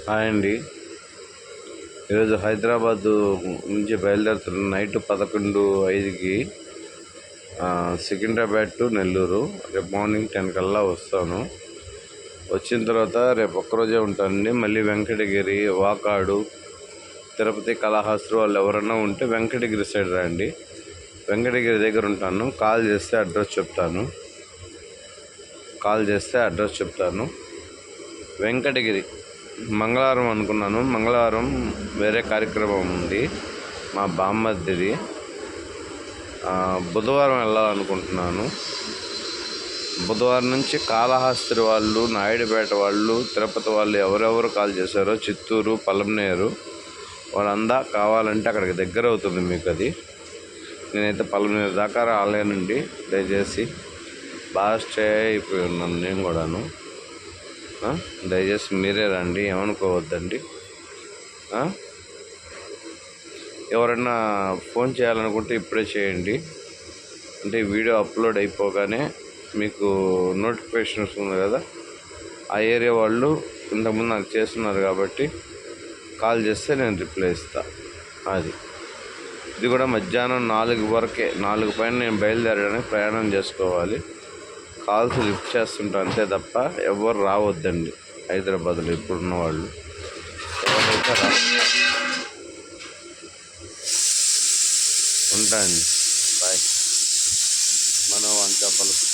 Hi అండి. ఈరోజు హైదరాబాద్ నుంచి బయలుదేరుతున్నాను. నైట్ 11:05కి సికింద్రాబాద్ టు నెల్లూరు. రేపు మార్నింగ్ 10 కల్లా వస్తాను. వచ్చిన తర్వాత రేపు ఒక్కరోజే ఉంటానండి. మళ్ళీ వెంకటగిరి, వాకాడు, తిరుపతి, కాళహస్తి వాళ్ళు ఎవరన్నా ఉంటే వెంకటగిరి సైడ్ రండి. వెంకటగిరి దగ్గర ఉంటాను. కాల్ చేస్తే అడ్రస్ చెప్తాను. వెంకటగిరి మంగళవారం అనుకున్నాను. మంగళవారం వేరే కార్యక్రమం ఉంది మా బామ్మర్దిది. బుధవారం వెళ్ళాలనుకుంటున్నాను. బుధవారం నుంచి కాళహస్తి వాళ్ళు, నాయుడుపేట వాళ్ళు, తిరుపతి వాళ్ళు ఎవరెవరు కాల్ చేశారో, చిత్తూరు, పలమనేరు వాళ్ళందా కావాలంటే అక్కడికి దగ్గర అవుతుంది మీకు. అది నేనైతే పలమనేరు దాకా రాలేనండి. దయచేసి బాగా స్టే అయిపోయి ఉన్నాను నేను కూడాను. దయచేసి మీరే రండి, ఏమనుకోవద్దండి. ఎవరన్నా ఫోన్ చేయాలనుకుంటే ఇప్పుడే చేయండి. అంటే వీడియో అప్లోడ్ అయిపోగానే మీకు నోటిఫికేషన్ వస్తుంది కదా. ఆ ఏరియా వాళ్ళు ఇంతకుముందు నాకు చేస్తున్నారు కాబట్టి కాల్ చేస్తే నేను రిప్లై ఇస్తాను. ఇది కూడా మధ్యాహ్నం 4 వరకే. 4 పైన నేను బయలుదేరడానికి ప్రయాణం చేసుకోవాలి. కాల్స్ లిఫ్ట్ చేస్తుంటా అంతే తప్ప ఎవరు రావద్దండి హైదరాబాద్లో ఇప్పుడున్న వాళ్ళు. ఎవరైతే ఉంటా అండి. బాయ్. మనం వంట పలుకు